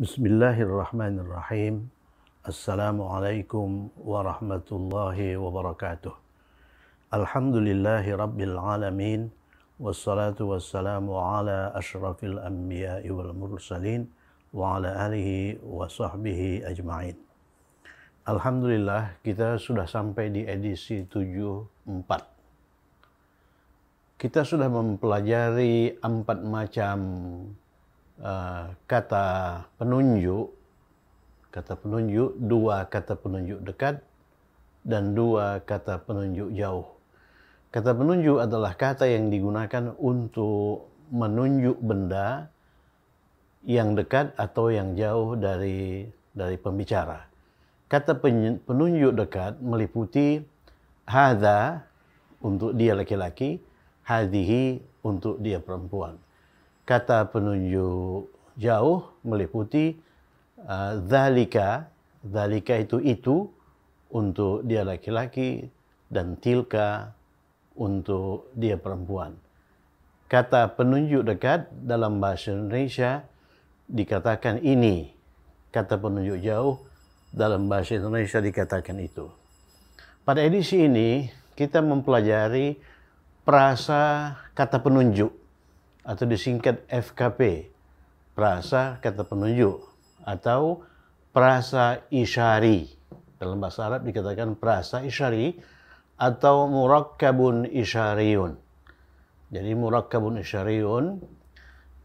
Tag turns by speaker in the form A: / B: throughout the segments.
A: Bismillahirrahmanirrahim. Assalamualaikum warahmatullahi wabarakatuh. Alhamdulillahi rabbil alamin. Wassalatu wassalamu ala ashrafil anbiya'i wal mursalin wa ala alihi wa sahbihi ajma'in. Alhamdulillah, kita sudah sampai di edisi 74. Kita sudah mempelajari 4 macam kata penunjuk, 2 kata penunjuk dekat dan 2 kata penunjuk jauh. Kata penunjuk adalah kata yang digunakan untuk menunjuk benda yang dekat atau yang jauh dari pembicara. Kata penunjuk dekat meliputi hadza untuk dia laki-laki, hadhihi untuk dia perempuan. Kata penunjuk jauh meliputi dzalika itu untuk dia laki-laki dan tilka untuk dia perempuan. Kata penunjuk dekat dalam bahasa Indonesia dikatakan ini. Kata penunjuk jauh dalam bahasa Indonesia dikatakan itu. Pada edisi ini kita mempelajari prasa kata penunjuk atau disingkat FKP, prasa kata penunjuk atau prasa isyari. Dalam bahasa Arab dikatakan prasa isyari atau murakkabun isyariyun. Jadi murakkabun isyariyun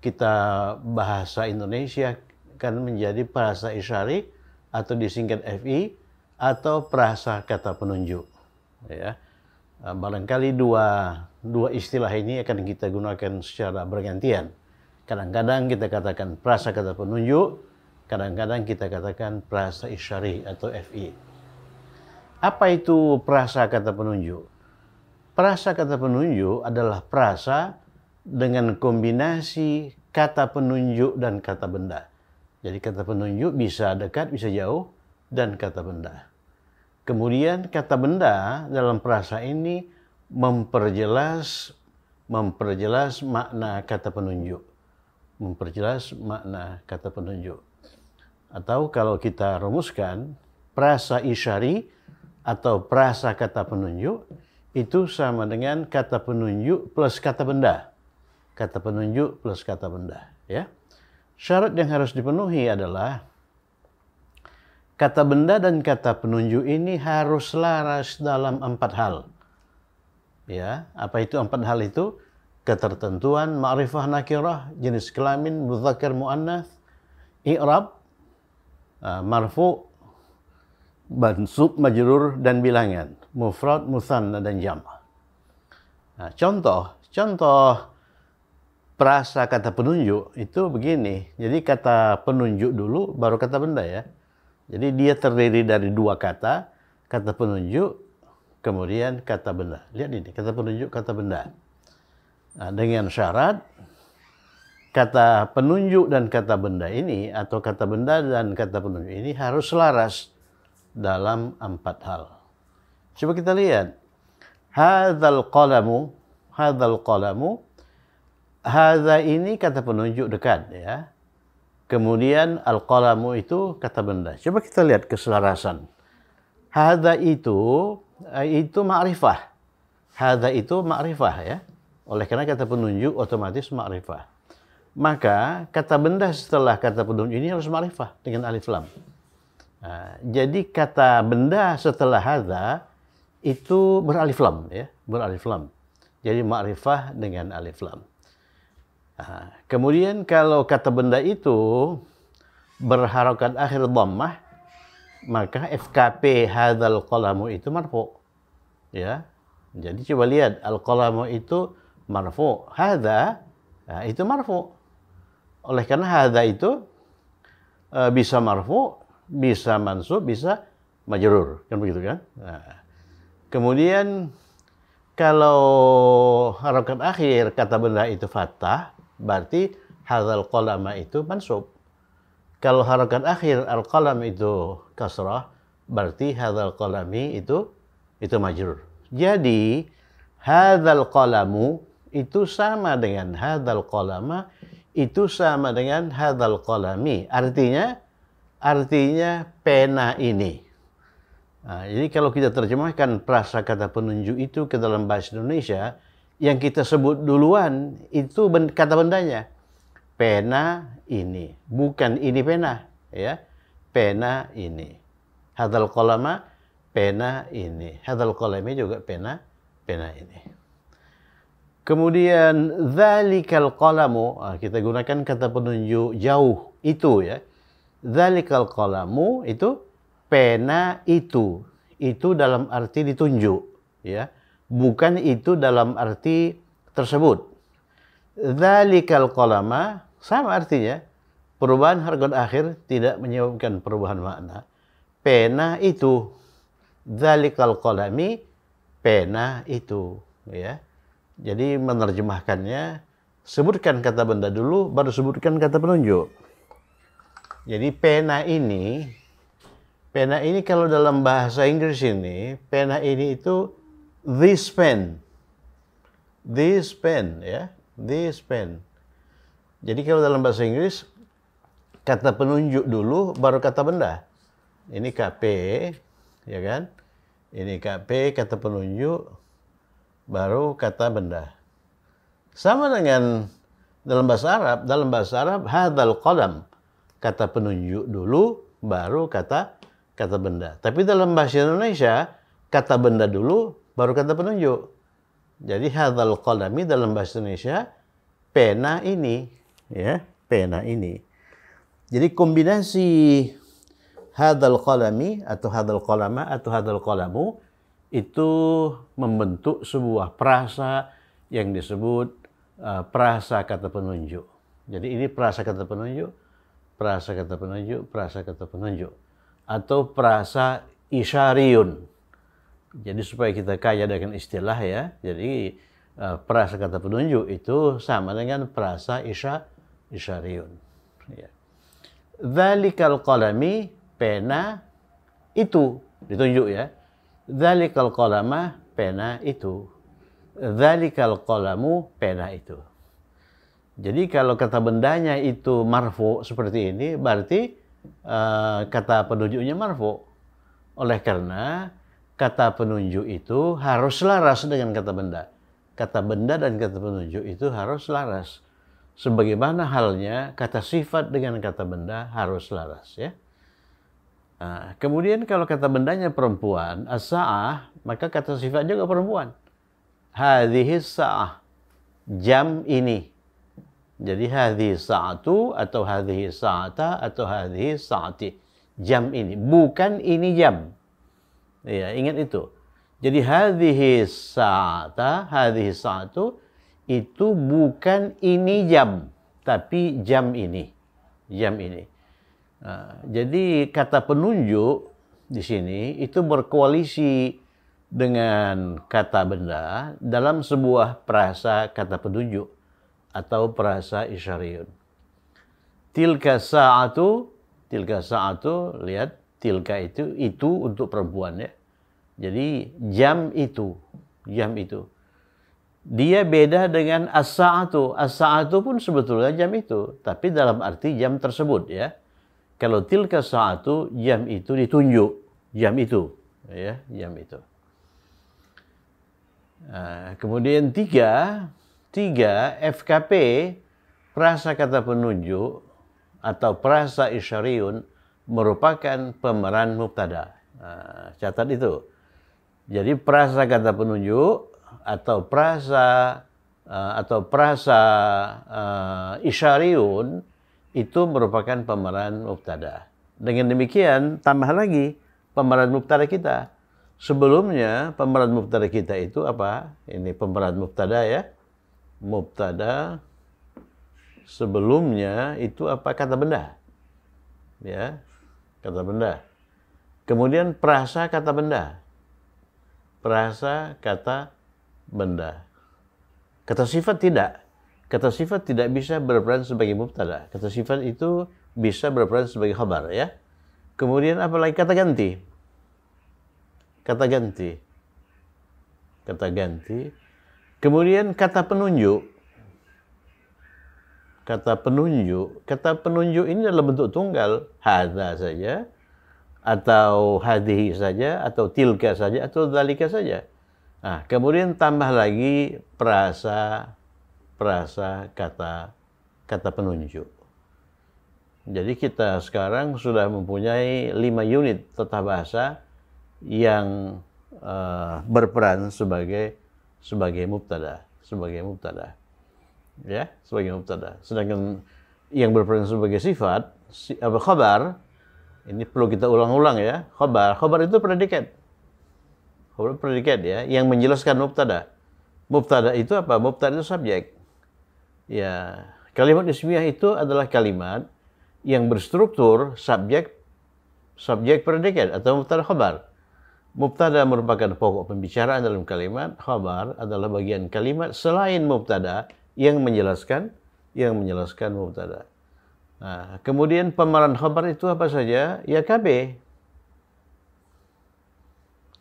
A: kita bahasa Indonesia kan menjadi prasa isyari atau disingkat FI atau prasa kata penunjuk. Ya. Barangkali dua istilah ini akan kita gunakan secara bergantian. Kadang-kadang kita katakan prasa kata penunjuk, kadang-kadang kita katakan prasa isyari atau FI. Apa itu prasa kata penunjuk? Prasa kata penunjuk adalah prasa dengan kombinasi kata penunjuk dan kata benda. Jadi kata penunjuk bisa dekat, bisa jauh, dan kata benda. Kemudian kata benda dalam prasa ini memperjelas makna kata penunjuk. Memperjelas makna kata penunjuk. Atau kalau kita rumuskan, prasa isyari atau prasa kata penunjuk itu sama dengan kata penunjuk plus kata benda. Kata penunjuk plus kata benda. Ya. Syarat yang harus dipenuhi adalah kata benda dan kata penunjuk ini harus selaras dalam 4 hal. Ya, apa itu 4 hal itu? Ketertentuan, ma'rifah nakirah, jenis kelamin, mudzakkar muannats, i'rab, marfu, mansub, majrur dan bilangan, mufrad, musanna dan jam'. Nah, contoh prasa kata penunjuk itu begini. Jadi kata penunjuk dulu baru kata benda ya. Jadi dia terdiri dari 2 kata penunjuk, kemudian kata benda. Lihat ini, kata penunjuk, kata benda. Nah, dengan syarat kata penunjuk dan kata benda ini, atau kata benda dan kata penunjuk ini harus selaras dalam 4 hal. Coba kita lihat. Hadzal qalamu, hadza ini kata penunjuk dekat ya. Kemudian al-qalamu itu kata benda. Coba kita lihat keselarasan. Hadza itu ma'rifah. Hadza itu ma'rifah ya. Oleh karena kata penunjuk otomatis ma'rifah. Maka kata benda setelah kata penunjuk ini harus ma'rifah dengan alif lam. Nah, jadi kata benda setelah hadza itu beralif lam ya, beralif lam. Jadi ma'rifah dengan alif lam. Nah, kemudian kalau kata benda itu berharokat akhir dhammah, maka FKP hadzal qalamu itu marfu. Ya. Jadi coba lihat al-qalamu itu marfu, hadza itu marfu. Oleh karena hadza itu bisa marfu, bisa mansub, bisa majrur, kan begitu kan? Nah, kemudian kalau harokat akhir kata benda itu fathah, berarti hadzal qalama itu mansub. Kalau harokat akhir al-qalam itu kasrah, berarti hadzal qalami itu majrur. Jadi hadzal qalamu itu sama dengan hadzal qalama itu sama dengan hadzal qalami. Artinya pena ini. Nah, jadi kalau kita terjemahkan prasakata penunjuk itu ke dalam bahasa Indonesia, yang kita sebut duluan itu kata bendanya. Pena ini, bukan ini pena, ya. Pena ini. Hadzal qalama, pena ini. Hadzal qalami juga pena ini. Kemudian dzalikal qalamu, kita gunakan kata penunjuk jauh itu, ya. Dzalikal qalamu itu pena itu. Itu dalam arti ditunjuk, ya. Bukan itu dalam arti tersebut. Dzalikal qalama sama artinya. Perubahan harkat akhir tidak menyebabkan perubahan makna. Pena itu. Dzalikal qalami, pena itu, ya. Jadi menerjemahkannya, sebutkan kata benda dulu, baru sebutkan kata penunjuk. Jadi pena ini kalau dalam bahasa Inggris ini, pena ini itu this pen, ya, this pen. Jadi kalau dalam bahasa Inggris, kata penunjuk dulu, baru kata benda. Ini KP, ya kan? Ini KP, kata penunjuk, baru kata benda. Sama dengan dalam bahasa Arab. Dalam bahasa Arab, hadzal qalam, kata penunjuk dulu, baru kata benda. Tapi dalam bahasa Indonesia, kata benda dulu, baru kata penunjuk. Jadi hadzal qalami dalam bahasa Indonesia, pena ini, ya, pena ini. Jadi kombinasi hadzal qalami atau hadzal qalama atau hadzal qalamu itu membentuk sebuah prasa yang disebut prasa kata penunjuk. Jadi ini prasa kata penunjuk, prasa kata penunjuk, prasa kata penunjuk. Atau prasa isyariyun. Jadi supaya kita kaya dengan istilah, ya. Jadi prasa kata penunjuk itu sama dengan prasa isyariyun. Ya. Dzalikal qalami, pena itu, ditunjuk, ya. Dzalikal qalama, pena itu. Dzalikal qalamu, pena itu. Jadi kalau kata bendanya itu marfu seperti ini, berarti kata penunjuknya marfu. Oleh karena kata penunjuk itu harus selaras dengan kata benda. Kata benda dan kata penunjuk itu harus selaras. Sebagaimana halnya kata sifat dengan kata benda harus selaras, ya. Nah, kemudian kalau kata bendanya perempuan, as-sa'ah, maka kata sifat juga perempuan. Hadhihi sa'ah, jam ini. Jadi hadhihi sa'atu atau hadhihi sa'ata atau hadhihi sa'ati, jam ini, bukan ini jam. Ya, ingat itu. Jadi hadhihi sa'ata, hadhihi sa'atu itu bukan ini jam, tapi jam ini. Jam ini. Jadi kata penunjuk di sini itu berkoalisi dengan kata benda dalam sebuah prasa kata penunjuk atau prasa isyariyun. Tilka sa'atu, lihat, tilka itu untuk perempuan, ya. Jadi jam itu. Dia beda dengan as-sa'atu. As-sa'atu pun sebetulnya jam itu, tapi dalam arti jam tersebut, ya. Kalau tilka sa'atu, jam itu ditunjuk, jam itu, ya, jam itu. Kemudian tiga FKP, prasa kata penunjuk atau prasa isyariyun merupakan pemeran mubtada. Catat itu. Jadi prasa kata penunjuk atau prasa isyariyun itu merupakan pemeran mubtada. Dengan demikian, tambah lagi pemeran mubtada kita. Sebelumnya, pemeran mubtada kita itu apa? Ini pemeran mubtada, ya. Mubtada. Sebelumnya itu apa? Kata benda. Ya, kata benda. Kemudian prasa kata benda. Prasa kata benda. Kata sifat tidak. Kata sifat tidak bisa berperan sebagai mubtada. Kata sifat itu bisa berperan sebagai khabar, ya. Kemudian apa lagi? Kata ganti. Kata ganti. Kata ganti. Kemudian kata penunjuk. kata penunjuk ini dalam bentuk tunggal, hadza saja, atau hadhihi saja, atau tilka saja, atau dzalika saja. Nah, kemudian tambah lagi prasa kata penunjuk. Jadi kita sekarang sudah mempunyai 5 unit tata bahasa yang berperan sebagai mubtada, ya, sebagai mubtada. Sedangkan yang berperan sebagai sifat, khabar, ini perlu kita ulang-ulang ya. Khabar itu predikat. Khabar predikat ya, yang menjelaskan mubtada. Mubtada itu apa? Mubtada itu subjek. Ya, kalimat ismiyah itu adalah kalimat yang berstruktur subjek predikat atau mubtada khabar. Mubtada merupakan pokok pembicaraan dalam kalimat, khabar adalah bagian kalimat selain mubtada yang menjelaskan mubtada. Nah, kemudian pemeran khabar itu apa saja? Ya KB.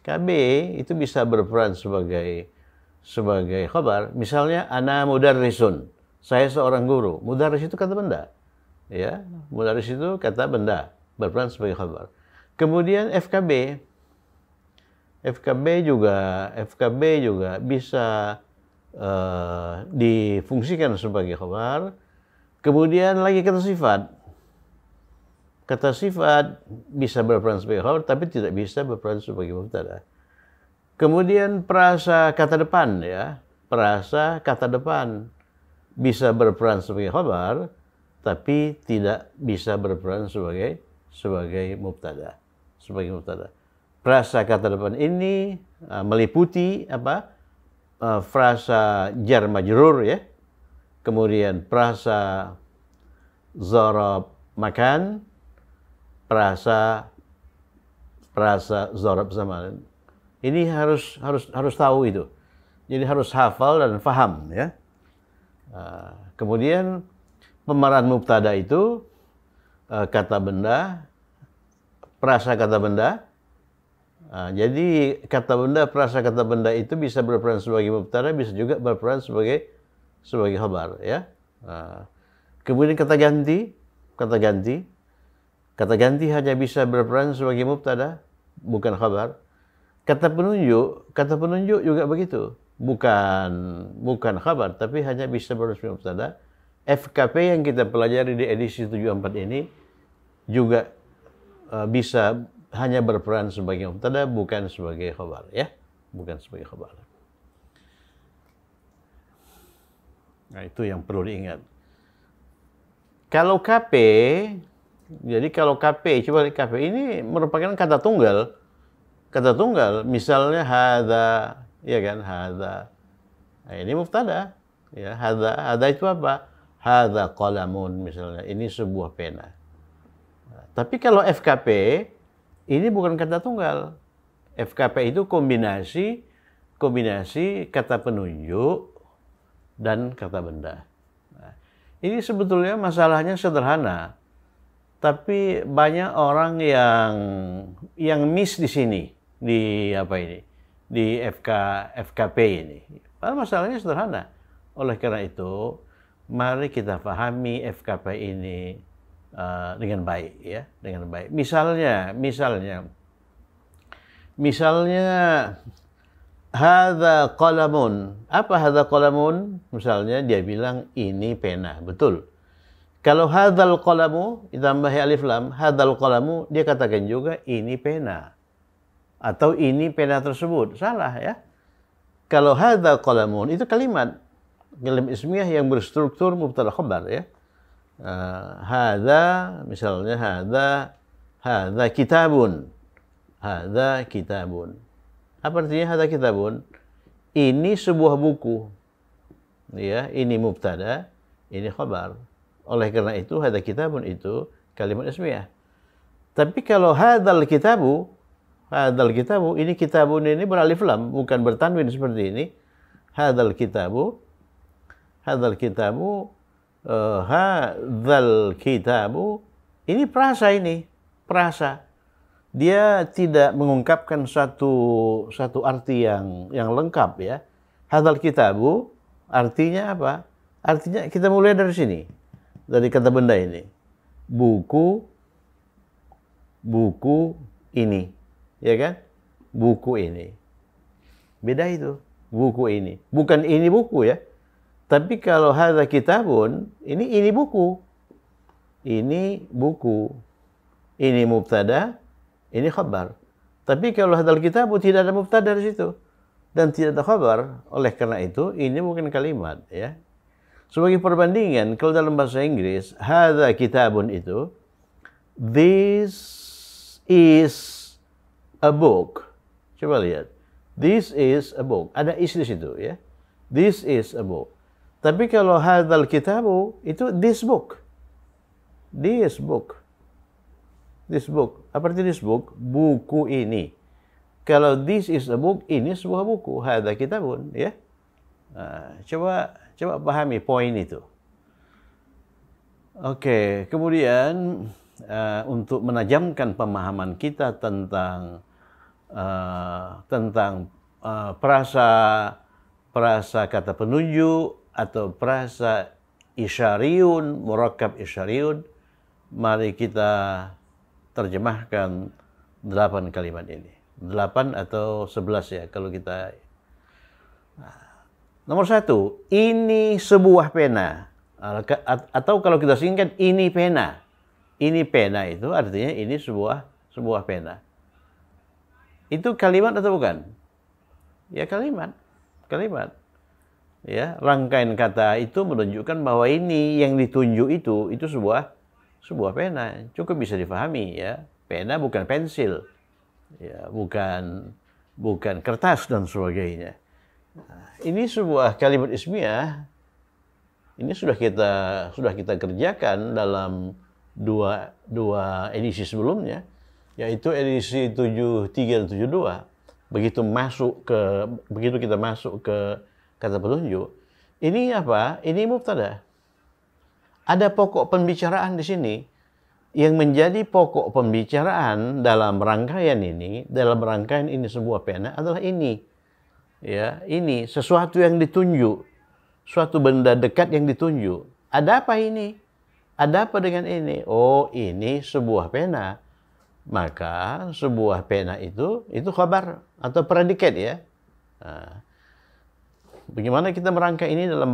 A: KB itu bisa berperan sebagai khabar. Misalnya ana mudarrisun. Saya seorang guru. Mudarris itu kata benda. Ya, mudarris itu kata benda, berperan sebagai khabar. Kemudian FKB. FKB juga bisa difungsikan sebagai khabar. Kemudian lagi kata sifat. Kata sifat bisa berperan sebagai khabar, tapi tidak bisa berperan sebagai mubtada. Kemudian prasa kata depan ya. Prasa kata depan bisa berperan sebagai khabar, tapi tidak bisa berperan sebagai mubtada. Prasa kata depan ini meliputi frasa jar majrur ya. Kemudian prasa zarab makan, prasa zarab zaman. Ini harus tahu itu. Jadi harus hafal dan faham ya. Kemudian pemeran mubtada itu kata benda, prasa kata benda. Jadi kata benda, prasa kata benda itu bisa berperan sebagai mubtada, bisa juga berperan sebagai khabar ya. Kemudian kata ganti hanya bisa berperan sebagai mubtada, bukan khabar. Kata penunjuk juga begitu. Bukan khabar, tapi hanya bisa berperan sebagai mubtada. FKP yang kita pelajari di edisi 74 ini juga bisa hanya berperan sebagai mubtada, bukan sebagai khabar ya. Bukan sebagai khabar. Nah, itu yang perlu diingat. Kalau KP, coba lihat KP ini merupakan kata tunggal. Misalnya hadza, ya kan, hadza. Nah, ini mubtada. Ya, hadza itu apa? Hadza qalamun misalnya. Ini sebuah pena. Nah, tapi kalau FKP ini bukan kata tunggal. FKP itu kombinasi kata penunjuk dan kata benda. Nah, ini sebetulnya masalahnya sederhana. Tapi banyak orang yang miss di sini, di FKP ini. Padahal masalahnya sederhana. Oleh karena itu, mari kita pahami FKP ini dengan baik ya, dengan baik. Misalnya hadza qalamun. Apa hadza qalamun? Misalnya dia bilang ini pena, betul. Kalau hadzal qalamu ditambahi alif lam, hadzal qalamu, dia katakan juga ini pena. Atau ini pena tersebut. Salah ya. Kalau hadzal qalamun itu kalimat ismiyah yang berstruktur mubtada khabar ya. Hadza misalnya hadza kitabun. Hadza kitabun. Apa artinya hadza kitabun? Ini sebuah buku. Ya, ini mubtada, ini khabar. Oleh karena itu hadza kitabun itu kalimat ismiyah. Tapi kalau hadzal kitabu, ini kitabun ini beralif lam, bukan bertanwin seperti ini. Hadzal kitabu, hadzal kitabu ini prasa. Dia tidak mengungkapkan satu arti yang lengkap ya. Hadzal kitabu artinya apa? Artinya kita mulai dari sini. dari kata benda ini. Buku ini, ya kan? Buku ini. Beda itu, buku ini. Bukan ini buku ya. Tapi kalau hadza kitabun, ini buku. Ini buku. Ini mubtada, ini khabar. Tapi kalau hadzal kitabu tidak ada mubtada di situ dan tidak ada khabar. Oleh karena itu, ini bukan kalimat ya. Sebagai perbandingan, kalau dalam bahasa Inggris, hadza kitabun itu, this is a book. Coba lihat. This is a book. Ada is di situ ya. This is a book. Tapi kalau hadzal kitabu itu this book. This book. This book. Apa arti this book? Buku ini. Kalau this is a book, ini sebuah buku. Hadza kitabun ya. Nah, coba pahami poin itu. Oke, kemudian untuk menajamkan pemahaman kita tentang prasa kata penunjuk atau prasa isyariun, murakkab isyariun, mari kita terjemahkan 8 kalimat ini. 8 atau 11 ya kalau kita. Nomor 1, ini sebuah pena. Atau kalau kita singkat, ini pena. Ini pena itu artinya ini sebuah pena. Itu kalimat atau bukan? Ya kalimat. Kalimat. Ya, rangkaian kata itu menunjukkan bahwa ini yang ditunjuk itu sebuah pena. Cukup bisa difahami ya. Pena bukan pensil. Ya, bukan kertas dan sebagainya. Nah, ini sebuah kalimat ismiyah. Ini sudah kita kerjakan dalam dua edisi sebelumnya, yaitu edisi 73 dan 72. Begitu kita masuk ke kata penunjuk, ini apa? Ini mubtada. Ada pokok pembicaraan di sini yang menjadi pokok pembicaraan dalam rangkaian ini sebuah pena adalah ini. Ya, ini sesuatu yang ditunjuk, suatu benda dekat yang ditunjuk. Ada apa ini? Ada apa dengan ini? Oh, ini sebuah pena. Maka sebuah pena itu khabar atau predikat ya. Nah, bagaimana kita merangkai ini dalam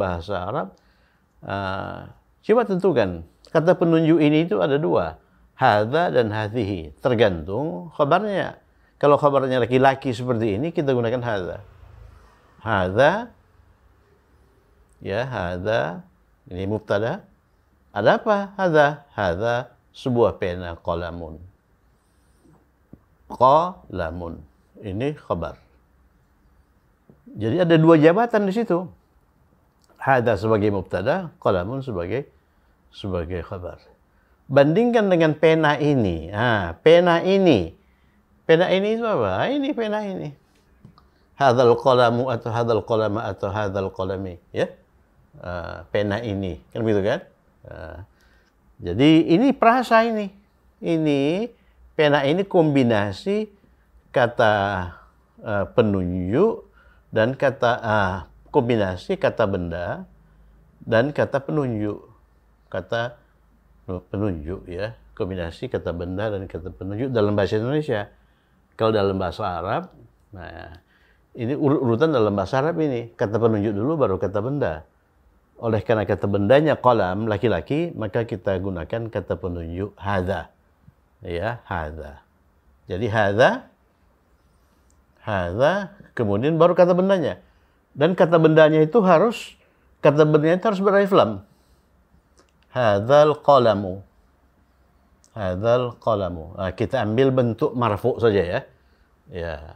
A: bahasa Arab? Coba tentukan. Kata penunjuk ini itu ada 2. Hadza dan hadhihi. Tergantung khabarnya. Kalau khabarnya laki-laki seperti ini, kita gunakan hadza. Hadza. Ya, hadza. Ini mubtada. Ada apa? Hadza. Hadza sebuah pena, qalamun. Qalamun. Ini khabar. Jadi ada 2 jabatan di situ. Hadza sebagai mubtada, qalamun sebagai khabar. Bandingkan dengan pena ini. Pena ini. Pena ini itu apa? Ini pena ini. Hadzal qalamu atau hadzal qalama atau hadzal qalami, ya. Pena ini. Kan begitu kan? Jadi ini prasa ini. Ini pena ini kombinasi kata penunjuk dan kombinasi kata benda dan kata penunjuk. Kata penunjuk ya, kombinasi kata benda dan kata penunjuk dalam bahasa Indonesia. Kalau dalam bahasa Arab, nah ini urutan dalam bahasa Arab ini, kata penunjuk dulu baru kata benda. Oleh karena kata bendanya qalam laki-laki, maka kita gunakan kata penunjuk hadza. Ya, hadza. Jadi hadza kemudian baru kata bendanya. Dan kata bendanya itu harus beralif lam. Hadzal qalamu. Hadzal qalamu. Kita ambil bentuk marfu saja ya. Ya.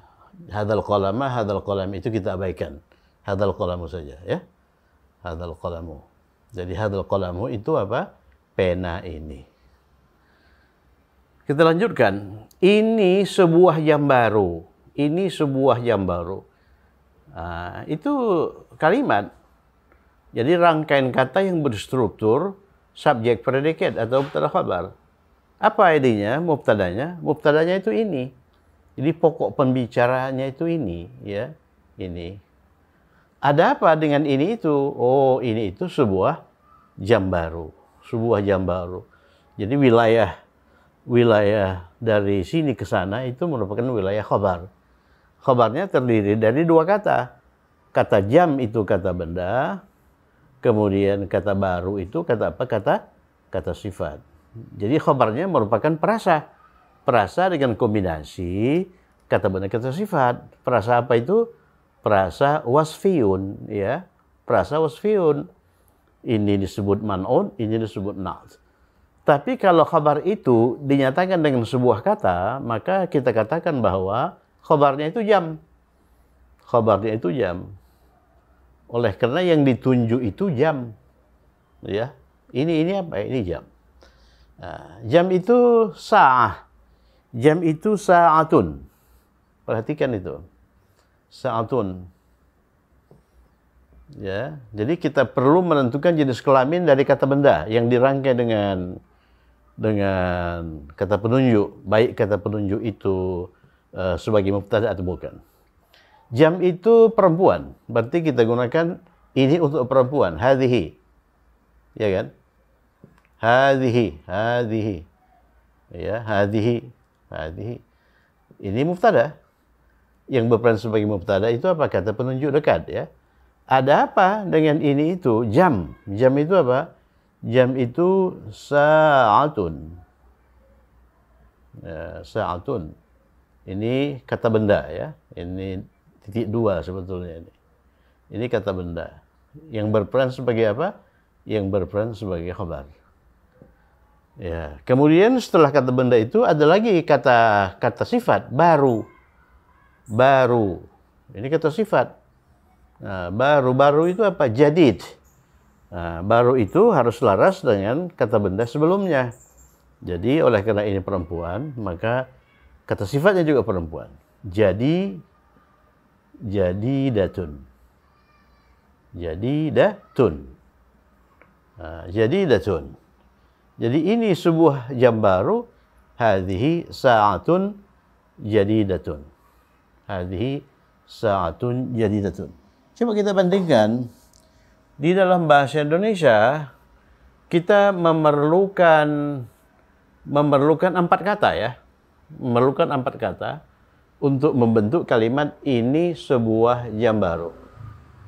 A: Hadzal qalama, hadzal qalam itu kita abaikan. Hadzal qalamu saja ya. Hadzal qalamu. Jadi hadzal qalamu itu apa? Pena ini. Kita lanjutkan. Ini sebuah jam baru. Ini sebuah jam baru. Itu kalimat. Jadi rangkaian kata yang berstruktur subjek predikat atau mubtada khabar. Apa idenya? Mubtadanya itu ini. Jadi pokok pembicaranya itu ini, ya. Ini. Ada apa dengan ini itu? Oh, ini itu sebuah jam baru, sebuah jam baru. Jadi wilayah dari sini ke sana itu merupakan wilayah khabar. Khabarnya terdiri dari dua kata. Kata jam itu kata benda, kemudian kata baru itu kata apa? Kata sifat. Jadi khabarnya merupakan perasa. Perasa dengan kombinasi kata benda kata sifat. Perasa apa itu? Perasa wasfiyun, ya. Perasa wasfiyun. Ini disebut man'un, ini disebut na'at. Tapi kalau khabar itu dinyatakan dengan sebuah kata, maka kita katakan bahwa khabarnya itu jam. Khabarnya itu jam. Oleh karena yang ditunjuk itu jam. Ya. Ini apa? Ini jam. Nah, jam itu sa'ah. Jam itu sa'atun. Perhatikan itu. Sa'atun. Ya, jadi kita perlu menentukan jenis kelamin dari kata benda yang dirangkai dengan kata penunjuk, baik kata penunjuk itu sebagai mubtada atau bukan. Jam itu perempuan, berarti kita gunakan ini untuk perempuan, hadhihi. Ya kan? Hadhihi. Ya, hadhihi. Ini mubtada. Yang berperan sebagai mubtada itu apa? Kata penunjuk dekat, ya. Ada apa dengan ini itu? Jam. Jam itu apa? Jam itu sa'atun. Ya, sa'atun. Ini kata benda, ya. Ini titik dua sebetulnya ini. Ini kata benda. Yang berperan sebagai apa? Yang berperan sebagai khabar. Ya. Kemudian setelah kata benda itu ada lagi kata sifat baru. Baru. Ini kata sifat. Nah, baru itu apa? Jadid. Nah, baru itu harus laras dengan kata benda sebelumnya. Jadi oleh karena ini perempuan, maka kata sifatnya juga perempuan. Jadidatun. Nah, jadidatun. Jadi ini sebuah jam baru. Hadhihi sa'atun jadidatun. Hadhihi sa'atun jadidatun. Coba kita bandingkan, di dalam bahasa Indonesia kita memerlukan 4 kata, ya. Memerlukan 4 kata untuk membentuk kalimat ini sebuah jam baru.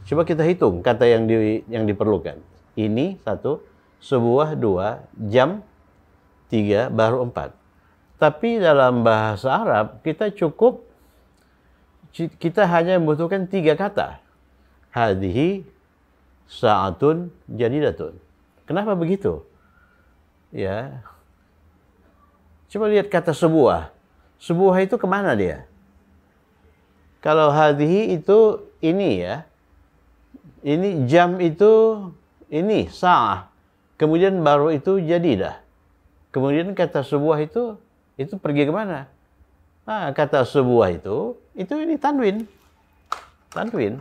A: Coba kita hitung kata yang diperlukan. Ini 1, sebuah 2, jam 3, baru 4. Tapi dalam bahasa Arab kita hanya membutuhkan 3 kata. Hadhihi sa'atun jadidatun. Kenapa begitu? Ya. Coba lihat kata sebuah. Sebuah itu kemana dia? Kalau hadhihi itu ini, ya. Ini jam itu ini sa'ah. Kemudian baru itu jadidah. Kemudian kata sebuah itu pergi kemana? Nah, kata sebuah itu ini tanwin. Tanwin.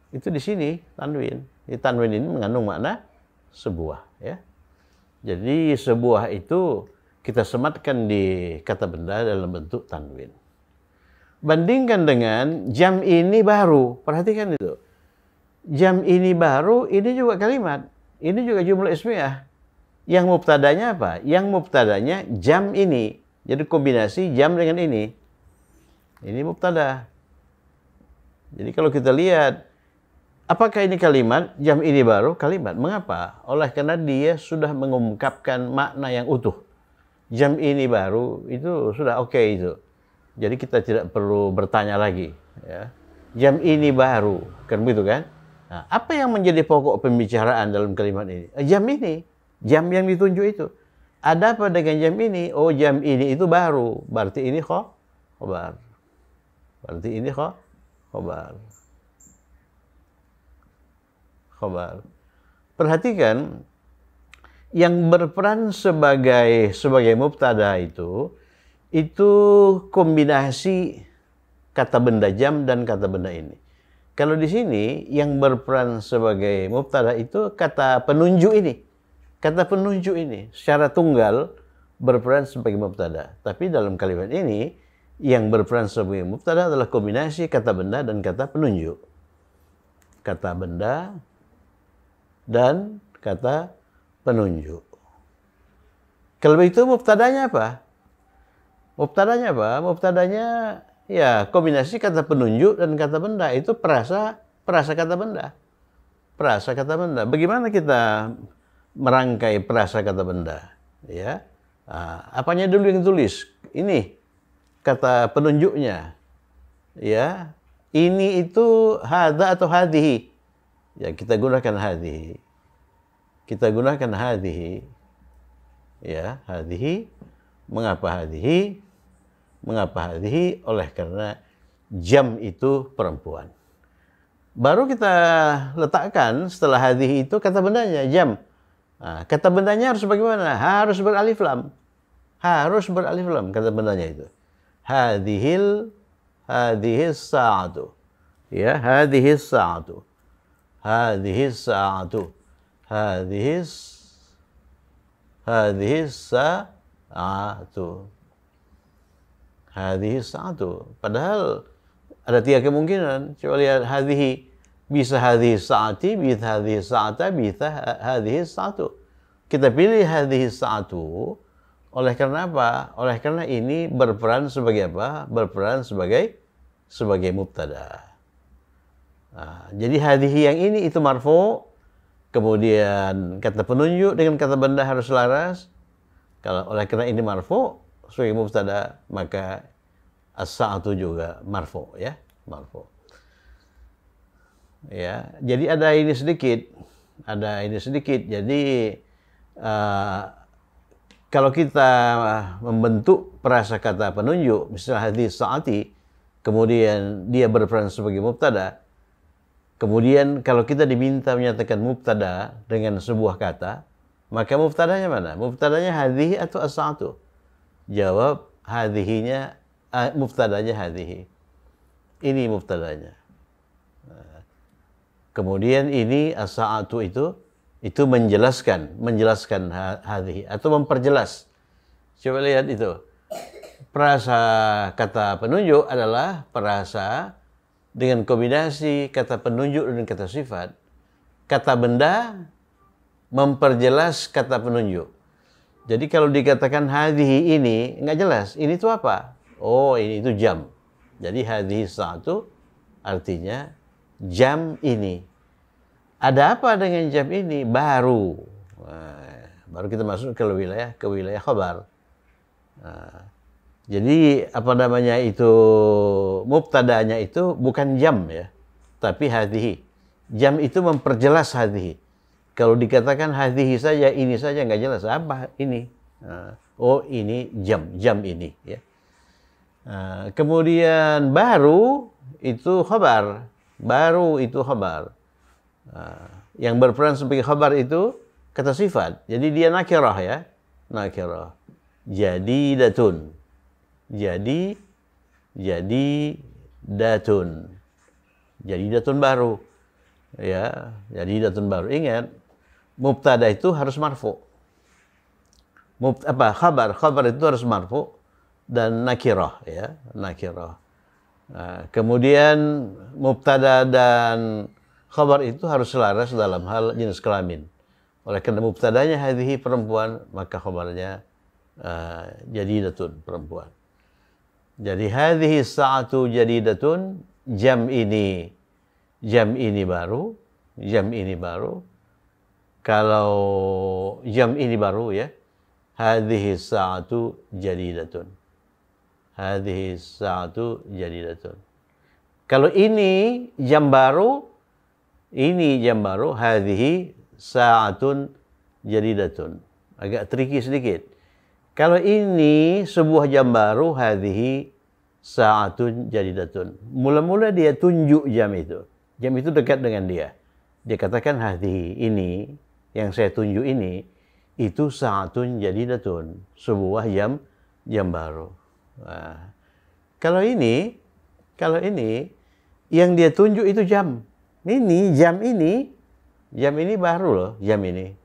A: Itu di sini tanwin. Tanwin ini mengandung makna sebuah, ya. Jadi sebuah itu kita sematkan di kata benda dalam bentuk tanwin. Bandingkan dengan jam ini baru. Perhatikan itu. Jam ini baru, ini juga kalimat. Ini juga jumlah ismiyah. Yang mubtadanya apa? Yang mubtadanya jam ini. Jadi kombinasi jam dengan ini. Ini mubtada. Jadi kalau kita lihat, apakah ini kalimat? Jam ini baru kalimat. Mengapa? Oleh karena dia sudah mengungkapkan makna yang utuh. Jam ini baru itu sudah oke itu. Jadi kita tidak perlu bertanya lagi. Ya. Jam ini baru, kan begitu kan? Nah, apa yang menjadi pokok pembicaraan dalam kalimat ini? Jam ini, jam yang ditunjuk itu. Ada apa dengan jam ini? Oh, jam ini itu baru. Berarti ini khobar. Berarti ini khobar. Khobar. Perhatikan, yang berperan sebagai mubtada itu kombinasi kata benda jam dan kata benda ini. Kalau di sini yang berperan sebagai mubtada itu kata penunjuk ini. Kata penunjuk ini secara tunggal berperan sebagai mubtada. Tapi dalam kalimat ini yang berperan sebagai mubtada adalah kombinasi kata benda dan kata penunjuk. Kata benda dan kata penunjuk. Kalau begitu mubtadanya apa? Mubtadanya apa? Mubtadanya ya kombinasi kata penunjuk dan kata benda. Itu perasa kata benda. Perasa kata benda. Bagaimana kita merangkai perasa kata benda? Ya, apanya dulu yang tulis? Ini kata penunjuknya. Ya, ini itu hadza atau hadhihi. Ya, kita gunakan hadhihi. Kita gunakan hadhihi. Ya, hadhihi. Mengapa hadhihi? Mengapa hadhihi? Oleh karena jam itu perempuan. Baru kita letakkan setelah hadhihi itu kata bendanya, jam. Kata bendanya harus bagaimana? Harus beralif lam. Harus beralif lam kata bendanya itu. Hadhis sa'atu. Ya, hadhis sa'atu. Hadhis sa'atu. Hadhis sa'atu. Hadhis sa'atu. Padahal ada 3 kemungkinan. Coba lihat hadhihi. Bisa hadhis sa'ati, bisa hadhis sa'ata, bisa hadhis sa'atu. Kita pilih hadhis sa'atu. Oleh karena apa? Oleh karena ini berperan sebagai apa? Berperan sebagai mubtada. Jadi hadhihi yang ini itu marfu, kemudian kata penunjuk dengan kata benda harus selaras. Kalau oleh karena ini marfu sebagai mubtada, maka as-sa'atu juga marfu, ya, marfu. Ya, jadi ada ini sedikit. Jadi kalau kita membentuk prasakata penunjuk, misalnya hadis sa'ati, kemudian dia berperan sebagai mubtada, kemudian kalau kita diminta menyatakan mubtada dengan sebuah kata, maka mubtadanya mana? Mubtadanya hadhihi atau as-sa'atu? Jawab hadhihinya, mubtadanya hadhihi. Ini mubtadanya. Kemudian ini as-sa'atu itu menjelaskan hadhihi atau memperjelas. Coba lihat itu. Perasa kata penunjuk adalah perasa dengan kombinasi kata penunjuk dan kata sifat. Kata benda memperjelas kata penunjuk. Jadi kalau dikatakan hadhihi ini enggak jelas. Ini itu apa? Oh, ini itu jam. Jadi hadhihi sa'atu artinya jam ini. Ada apa dengan jam ini? Baru kita masuk ke wilayah khabar. Jadi apa namanya itu, mubtadanya itu bukan jam, ya, tapi hadhihi. Jam itu memperjelas hadhihi. Kalau dikatakan hadhihi saja, ini saja nggak jelas apa ini. Oh, ini jam ini, ya. Kemudian baru itu khabar. Yang berperan sebagai khabar itu kata sifat. Jadi dia nakirah, ya. Nakirah. Jadidatun. Jadidatun baru. Ya, jadidatun baru. Ingat, mubtada itu harus marfu. Khabar itu harus marfu dan nakirah, ya, nakirah. Kemudian mubtada dan khabar itu harus selaras dalam hal jenis kelamin. Oleh karena mubtadanya hadhihi perempuan, maka khabarnya jadidatun perempuan. Jadi hadhihi sa'atu jadidatun, jam ini baru. Kalau jam ini baru, ya, hadhihi sa'atu jadidatun. Kalau ini jam baru, hadhihi sa'atun jadidatun. Agak tricky sedikit. Kalau ini sebuah jam baru, hadhihi sa'atun jadidatun. Mula-mula dia tunjuk jam itu. Jam itu dekat dengan dia. Dia katakan hadhihi, ini yang saya tunjuk ini, itu sa'atun jadidatun. Sebuah jam baru. Kalau ini yang dia tunjuk itu jam. Jam ini baru loh, jam ini.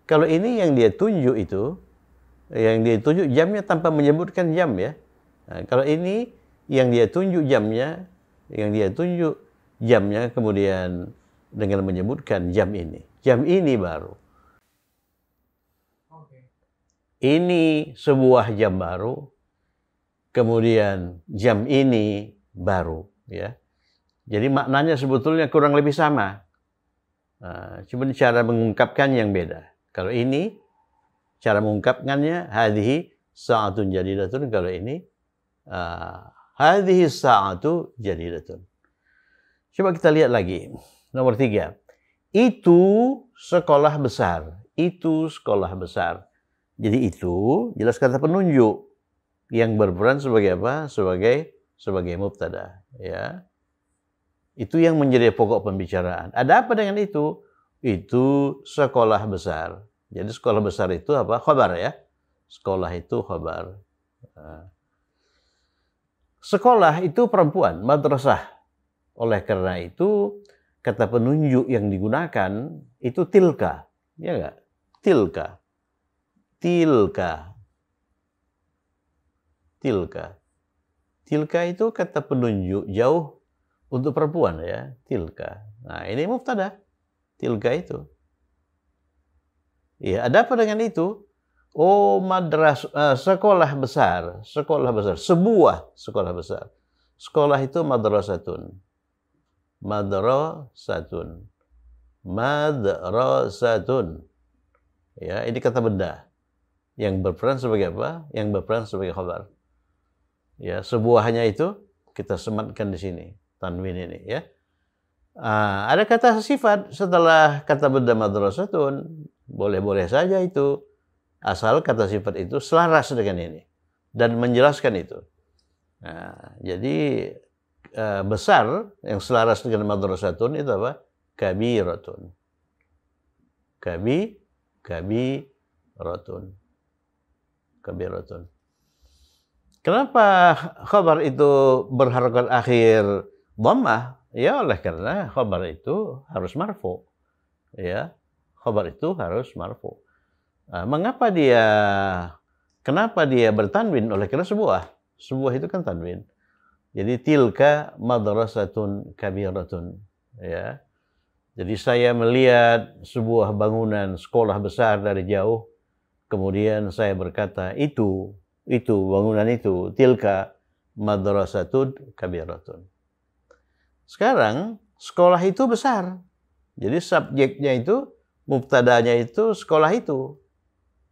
A: Kalau ini yang dia tunjuk itu, jamnya tanpa menyebutkan jam, ya. Kalau ini yang dia tunjuk jamnya kemudian dengan menyebutkan jam ini. Jam ini baru. Ini sebuah jam baru, kemudian jam ini baru, ya. Jadi maknanya sebetulnya kurang lebih sama. Cuma cara mengungkapkan yang beda. Kalau ini cara mengungkapkannya hadhihi sa'atun jadidatun, kalau ini hadhihi sa'atu jadidatun. Coba kita lihat lagi. Nomor 3. Itu sekolah besar. Itu sekolah besar. Jadi itu jelas kata penunjuk yang berperan sebagai apa? Sebagai mubtada, ya. Itu yang menjadi pokok pembicaraan. Ada apa dengan itu? Itu sekolah besar. Jadi sekolah besar itu apa? Khabar, ya. Sekolah itu khabar. Sekolah itu perempuan, madrasah. Oleh karena itu kata penunjuk yang digunakan itu tilka, ya enggak? Tilka. Tilka. Tilka. Tilka itu kata penunjuk jauh untuk perempuan, ya. Tilka. Nah, ini mubtada. Tilka itu. Ya, ada apa dengan itu? Oh, sekolah besar. Sekolah besar. Sebuah sekolah besar. Sekolah itu madrasatun. Madrasatun. Madrasatun. Ya, ini kata benda. Yang berperan sebagai apa? Yang berperan sebagai khabar. Ya, sebuahnya itu kita sematkan di sini, tanwin ini, ya. Ada kata sifat setelah kata benda madrasatun, boleh-boleh saja itu, asal kata sifat itu selaras dengan ini dan menjelaskan itu. Jadi besar yang selaras dengan madrasatun itu apa? Kabiratun. Kabiratun. Kabiratun. Kenapa khabar itu berharokat akhir dhammah? Ya, oleh karena khabar itu harus marfu. Ya, khabar itu harus marfu. Kenapa dia bertanwin? Oleh karena sebuah itu kan tanwin. Jadi tilka madrasatun kabiratun, ya. Jadi saya melihat sebuah bangunan sekolah besar dari jauh. Kemudian saya berkata, itu bangunan itu, tilka madrasatun kabiratun. Sekarang sekolah itu besar. Jadi subjeknya itu, mubtadanya itu sekolah itu.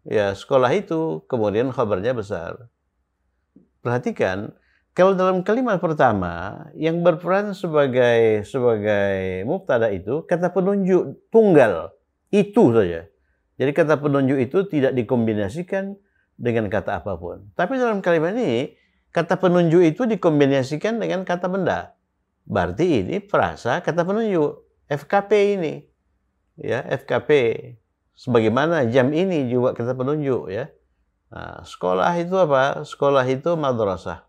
A: Ya, sekolah itu, kemudian khabarnya besar. Perhatikan, kalau dalam kalimat pertama yang berperan sebagai mubtada itu kata penunjuk tunggal, itu saja. Jadi kata penunjuk itu tidak dikombinasikan dengan kata apapun. Tapi dalam kalimat ini, kata penunjuk itu dikombinasikan dengan kata benda. Berarti ini frasa kata penunjuk. FKP ini. Ya, FKP. Sebagaimana jam ini juga kata penunjuk, ya. Nah, sekolah itu apa? Sekolah itu madrasah.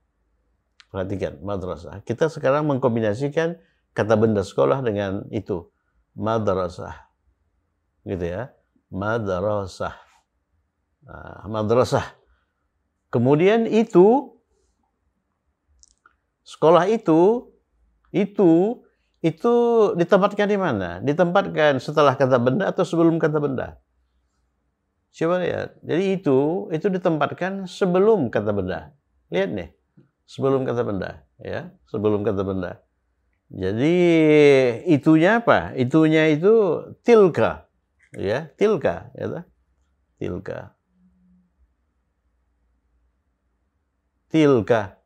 A: Perhatikan, madrasah. Kita sekarang mengkombinasikan kata benda sekolah dengan itu. Madrasah. Gitu ya. Madrasah. Madrasah. Kemudian itu, sekolah itu ditempatkan di mana? Ditempatkan setelah kata benda atau sebelum kata benda? Coba lihat. Jadi itu ditempatkan sebelum kata benda. Lihat nih. Sebelum kata benda, ya. Sebelum kata benda. Jadi itunya apa? Itunya itu tilka. Ya, tilka, ya. Tilka. Tilka.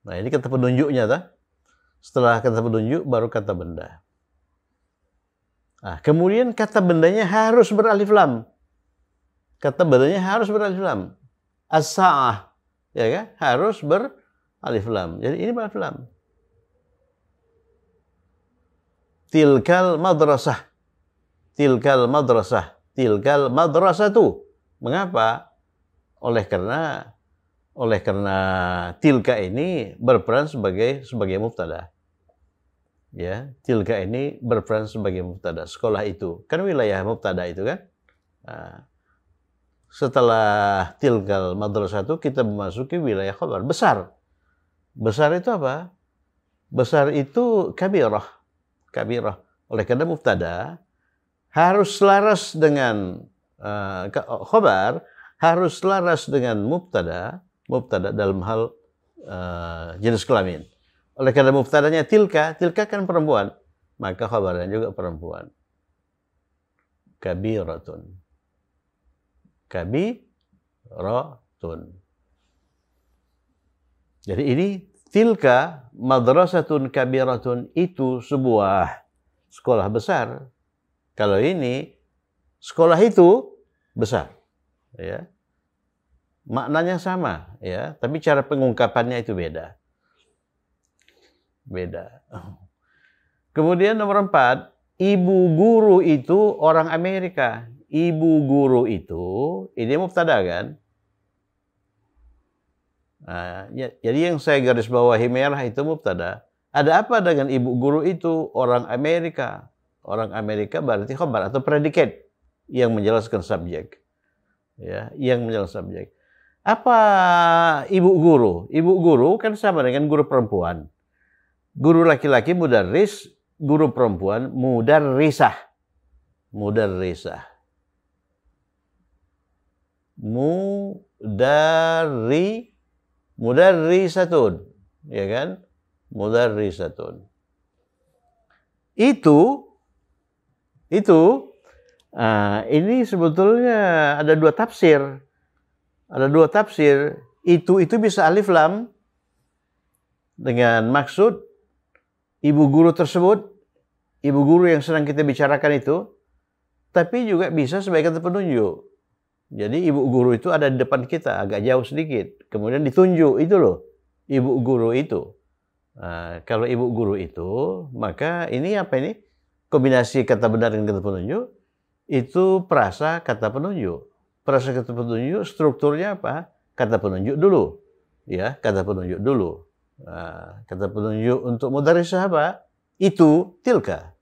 A: Nah, ini kata penunjuknya, tak? Setelah kata penunjuk baru kata benda. Nah, kemudian kata bendanya harus beralif lam. Kata bendanya harus beralif lam. As-sa'ah, ya kan? Harus beralif lam. Jadi ini beralif lam. Tilkal madrasah. Tilkal madrasah. Tilkal madrasatu. Mengapa? Oleh karena tilka ini berperan sebagai mubtada. Ya, tilka ini berperan sebagai mubtada. Sekolah itu kan wilayah mubtada itu kan. Nah, setelah tilkal madrasatu kita memasuki wilayah khabar besar. Besar itu apa? Besar itu kabirah. Kabirah. Oleh karena mubtada harus selaras dengan khabar, harus selaras dengan mubtada dalam hal jenis kelamin. Oleh karena mubtadanya tilka kan perempuan, maka khabarnya juga perempuan. Kabiratun. Jadi ini tilka madrasatun kabiratun, itu sebuah sekolah besar. Kalau ini sekolah itu besar, ya. Maknanya sama, ya, tapi cara pengungkapannya itu beda. Kemudian nomor 4, ibu guru itu orang Amerika. Ibu guru itu, ini mubtada kan? Nah, jadi yang saya garis bawahi merah itu mubtada. Ada apa dengan ibu guru itu orang Amerika? Orang Amerika berarti khabar atau predikat yang menjelaskan subjek. Ya, yang menjelaskan subjek. Apa ibu guru? Ibu guru kan sama dengan guru perempuan. Guru laki-laki mudarris, guru perempuan mudarrisah. Mudarrisah. Mudarrisatun, ya kan? Mudarrisatun. Ini sebetulnya ada dua tafsir. Itu bisa alif lam dengan maksud ibu guru tersebut, ibu guru yang sedang kita bicarakan itu, tapi juga bisa sebagai kata penunjuk. Jadi ibu guru itu ada di depan kita, agak jauh sedikit. Kemudian ditunjuk, itu loh, ibu guru itu. Kalau ibu guru itu, maka ini apa ini? Kombinasi kata benar dengan kata penunjuk, itu prasa kata penunjuk. Prasa kata penunjuk strukturnya apa? Kata penunjuk dulu. Ya, kata penunjuk dulu. Kata penunjuk untuk mudarrisah apa? Itu tilka.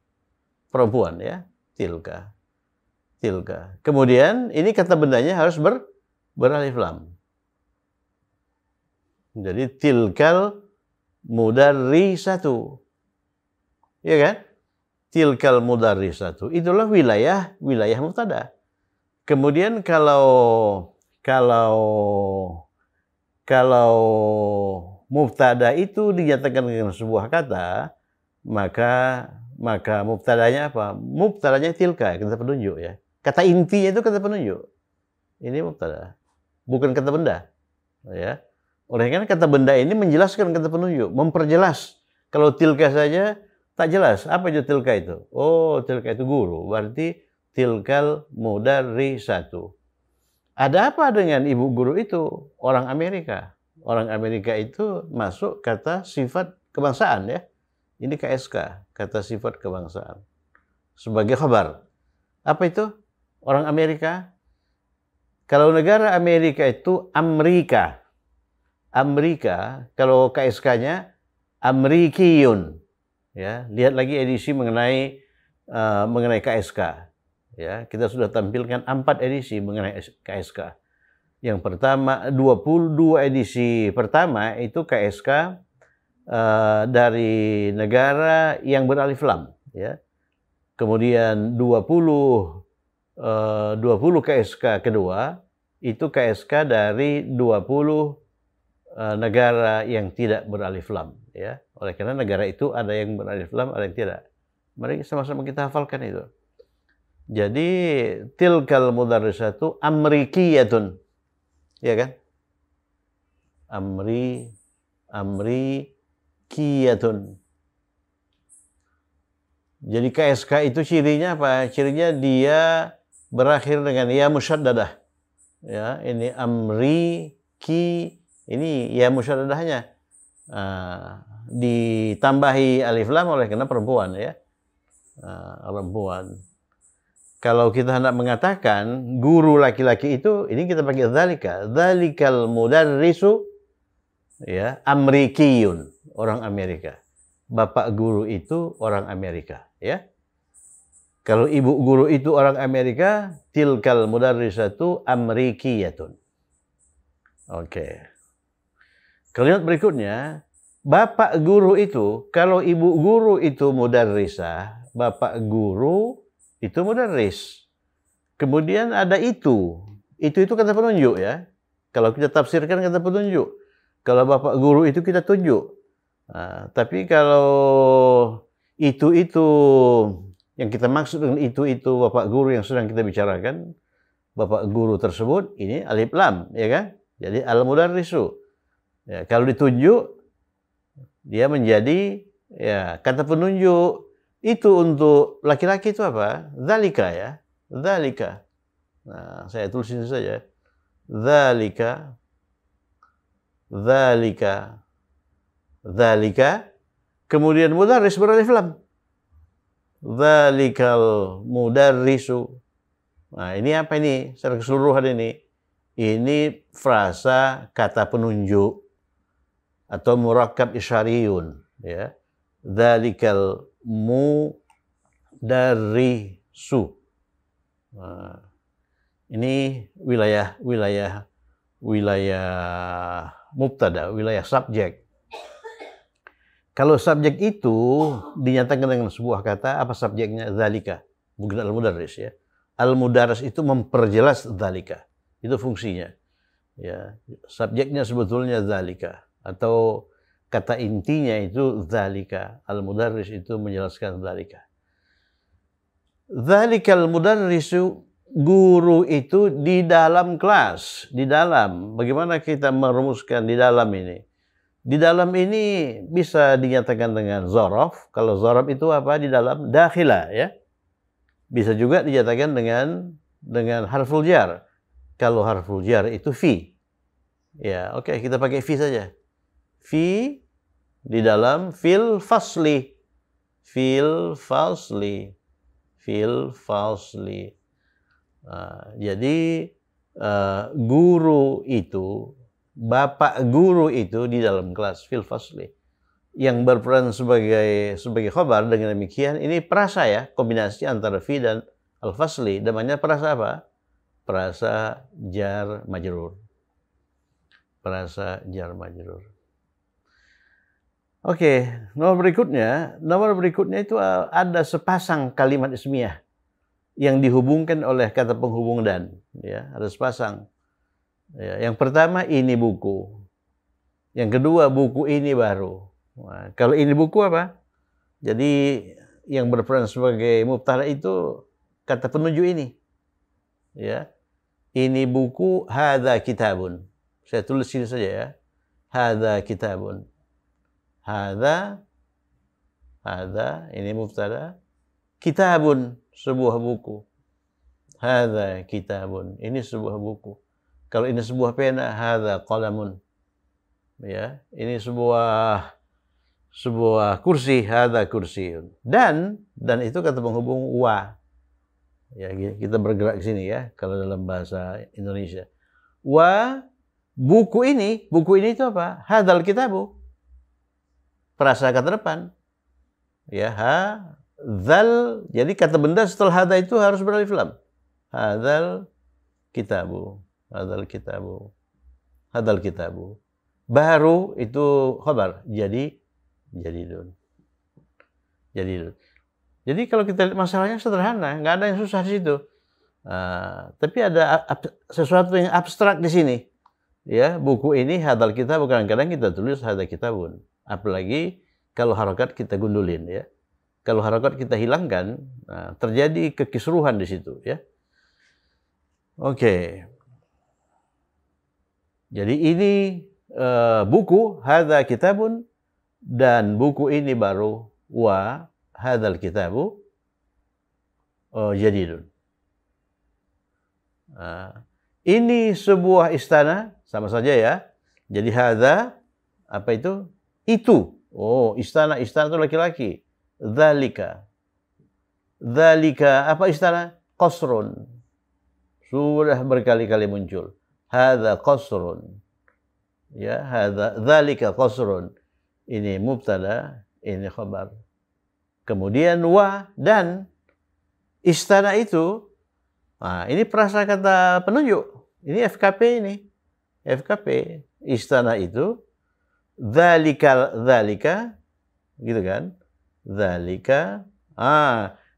A: Perempuan ya, tilka. Kemudian ini kata bendanya harus beralif lam. Jadi tilkal mudarrisatu. Ya kan? Tilkal mudarrisatu. Itulah wilayah mubtada. Kemudian kalau mubtada itu dinyatakan dengan sebuah kata, maka mubtadanya apa? Mubtadanya tilka, kata penunjuk ya. Kata intinya itu kata penunjuk. Ini mubtada, bukan kata benda. Ya. Oleh karena kata benda ini menjelaskan kata penunjuk, memperjelas. Kalau tilka saja tak jelas. Apa itu tilka itu? Oh, tilka itu guru. Berarti tilkal mudarrisatu. Ada apa dengan ibu guru itu? Orang Amerika. Orang Amerika itu masuk kata sifat kebangsaan ya. Ini KSK, kata sifat kebangsaan. Sebagai khabar. Apa itu? Orang Amerika. Kalau negara Amerika itu Amerika. Amerika, kalau KSK-nya Amrikiyun. Ya, lihat lagi edisi mengenai KSK. Ya, kita sudah tampilkan 4 edisi mengenai KSK. Yang pertama 22 edisi pertama itu KSK dari negara yang beralif lam, ya. Kemudian 20 KSK kedua itu KSK dari 20 negara yang tidak beralif lam, ya. Oleh karena negara itu ada yang beralif lam, ada yang tidak. Mari sama-sama kita hafalkan itu. Jadi tilkal mudarrisatu amrikiyatun. Ya kan? Amrikiyatun. Jadi KSK itu cirinya apa? Cirinya dia berakhir dengan ya musyaddadah. Ya, ini amriki, ini ya musyaddadahnya. Ditambahi alif lam oleh karena perempuan ya. Perempuan. Kalau kita hendak mengatakan guru laki-laki itu, ini kita pakai dzalika. Dzalikal mudarrisu ya, amrikiyun, orang Amerika. Bapak guru itu orang Amerika, ya. Kalau ibu guru itu orang Amerika, tilkal mudarrisatu amrikiyatun. Oke. Kalimat berikutnya, bapak guru itu, kalau ibu guru itu mudarrisah, bapak guru Itu mudarris. Kemudian ada itu. Itu kata penunjuk ya. Kalau kita tafsirkan kata penunjuk. Kalau bapak guru itu kita tunjuk. Nah, tapi kalau itu yang kita maksud dengan itu bapak guru yang sedang kita bicarakan, bapak guru tersebut ini alif lam, ya kan? Jadi al-mudarrisu. Ya, kalau ditunjuk dia menjadi ya kata penunjuk. Itu untuk laki-laki itu apa? Dzalika ya. Dzalika. Nah, saya tulisin saja. Dzalika. Dzalika. Dzalika. Kemudian mudarris beralif lam. Dzalikal mudarrisu. Nah, ini apa ini? Secara keseluruhan ini. Ini frasa kata penunjuk atau murakkab isyariyun, ya. Dzalikal mudarrisu. Nah, ini wilayah mubtada, wilayah subjek. Kalau subjek itu dinyatakan dengan sebuah kata, apa subjeknya? Dzalika. Bukan al-mudarris ya. Al-mudarris itu memperjelas dzalika. Itu fungsinya. Ya, subjeknya sebetulnya dzalika atau kata intinya itu dzalika. Al-mudarris itu menjelaskan dzalika. Dzalikal mudarrisu, guru itu di dalam kelas, di dalam. Bagaimana kita merumuskan di dalam ini? Di dalam ini bisa dinyatakan dengan dzaraf. Kalau dzaraf itu apa? Di dalam, dakhila ya. Bisa juga dinyatakan dengan harful jar. Kalau harful jar itu fi. Ya, oke, kita pakai fi saja. Fi di dalam fil fasli. Fil fasli. Fil fasli. Jadi guru itu, bapak guru itu di dalam kelas fil fasli yang berperan sebagai khabar. Dengan demikian ini perasa ya, kombinasi antara fi dan al fasli. Namanya perasa apa? Perasa jar majrur. Perasa jar majrur. Oke, nomor berikutnya itu ada sepasang kalimat ismiyah yang dihubungkan oleh kata penghubung dan, ya, ada sepasang. Ya, yang pertama ini buku. Yang kedua buku ini baru. Nah, kalau ini buku apa? Jadi yang berperan sebagai mubtada itu kata penunjuk ini. Ya. Ini buku, hadza kitabun. Saya tulis sini saja ya. Hadza kitabun. Hadza ini mubtada. Kitabun, sebuah buku. Hadza kitabun. Ini sebuah buku. Kalau ini sebuah pena, hadza qalamun. Ya, ini sebuah kursi, hadza kursiun. Dan itu kata penghubung wa. Ya, kita bergerak ke sini ya, kalau dalam bahasa Indonesia. Wa, buku ini itu apa? Hadzal kitabu. Perasa kata depan. Ya, hadzal. Jadi kata benda setelah hadza itu harus beralif lam. Hadzal kitabu. Hadzal kitabu. Hadzal kitabu. Baru itu khabar. Jadidun. Jadi kalau kita lihat masalahnya sederhana, nggak ada yang susah di situ. Tapi ada sesuatu yang abstrak di sini. Ya, buku ini hadzal kitab, kadang-kadang kita tulis hadzal kitabun. Apalagi kalau harokat kita gundulin ya. Kalau harokat kita hilangkan, terjadi kekisruhan di situ ya. Oke. Jadi ini buku hadzal kitabun dan buku ini baru wa hadzal kitabu jadidun. Ini sebuah istana, sama saja ya. Jadi hadza apa itu? Itu. Oh, istana itu laki-laki. Dzalika apa istana? Qasrun. Sudah berkali-kali muncul. Hadza qasrun. Ya, hadza dzalika qasrun. Ini mubtada, ini khabar. Kemudian wa dan istana itu, ini perasa kata penunjuk. Ini FKP ini. FKP. Istana itu, dzalika, gitu kan. Dzalika.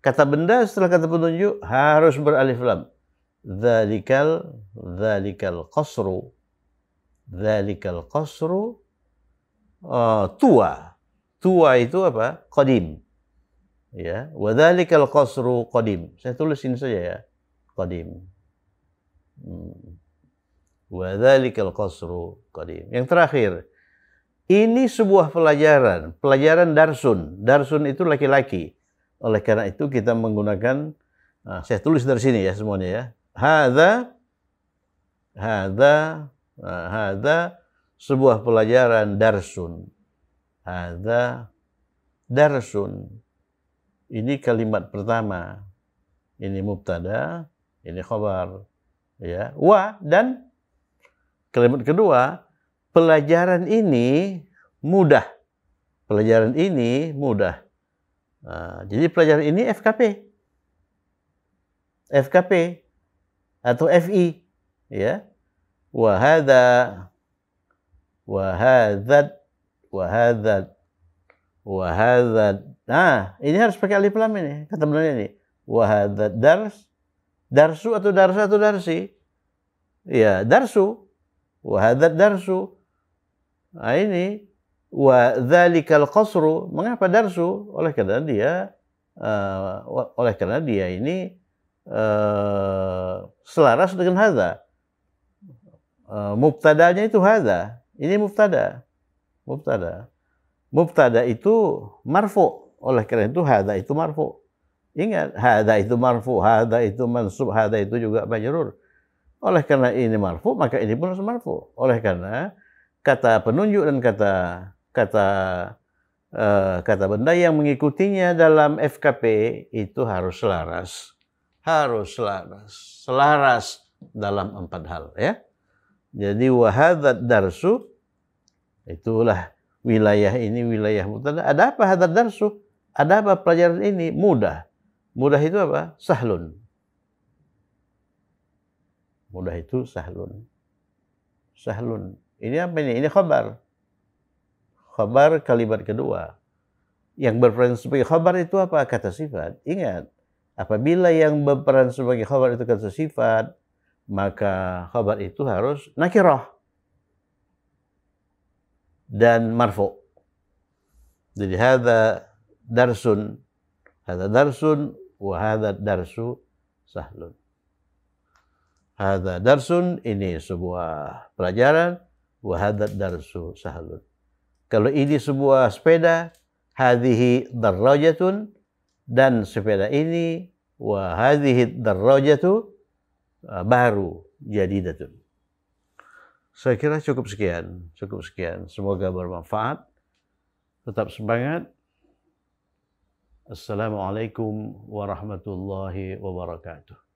A: Kata benda setelah kata penunjuk harus beralif lam. Dzalikal qasru. Dzalikal qasru tua. Tua itu apa? Qadim. Ya, wa dzalikal qasru qadim. Saya tulis ini saja ya. Qadim. Wa dzalikal qasru qadim. Yang terakhir, ini sebuah pelajaran, pelajaran darsun. Darsun itu laki-laki. Oleh karena itu kita menggunakan, saya tulis dari sini ya semuanya ya. Hadza sebuah pelajaran darsun. Hadza darsun. Ini kalimat pertama. Ini mubtada, ini khabar. Ya, wa dan kalimat kedua, pelajaran ini mudah. Pelajaran ini mudah. Jadi pelajaran ini FKP. FKP atau FI, ya. Wa hadzat. Nah, ini harus pakai alif lam ini, kata benarnya ini. Wa hadzat darsu atau darsa atau darsi. Ya, darsu. Wa hadzat darsu. Nah, ini wa dzalikal qasru. Mengapa darsu? Oleh karena dia ini selaras dengan hadza. Mubtadanya itu hadza. Ini mubtada. Mubtada itu marfu. Oleh karena itu hadza itu marfu. Ingat, hadza itu marfu, hadza itu mansub, hadza itu juga majrur. Oleh karena ini marfu, maka ini pun harus marfu. Oleh karena kata penunjuk dan kata benda yang mengikutinya dalam FKP itu harus selaras. Selaras dalam 4 hal ya. Jadi wa hadzat darsu, itulah wilayah ini wilayah mubtada. Ada apa hadzat darsu? Ada apa pelajaran ini? Mudah. Mudah itu apa? Sahlun. Mudah itu sahlun. Sahlun. Ini apa ini? Ini khabar. Khabar kalimat kedua. Yang berperan sebagai khabar itu apa? Kata sifat. Ingat, apabila yang berperan sebagai khabar itu kata sifat, maka khabar itu harus nakirah dan marfu. Jadi hadza darsun wa hadza darsu sahlun. Hadza darsun, ini sebuah pelajaran, wa hadza darsu sahlun. Kalau ini sebuah sepeda, hadhihi darrajatun, dan sepeda ini, wa hadhihi darrajatu baru jadidatun. Saya kira cukup sekian. Semoga bermanfaat. Tetap semangat. Assalamualaikum warahmatullahi wabarakatuh.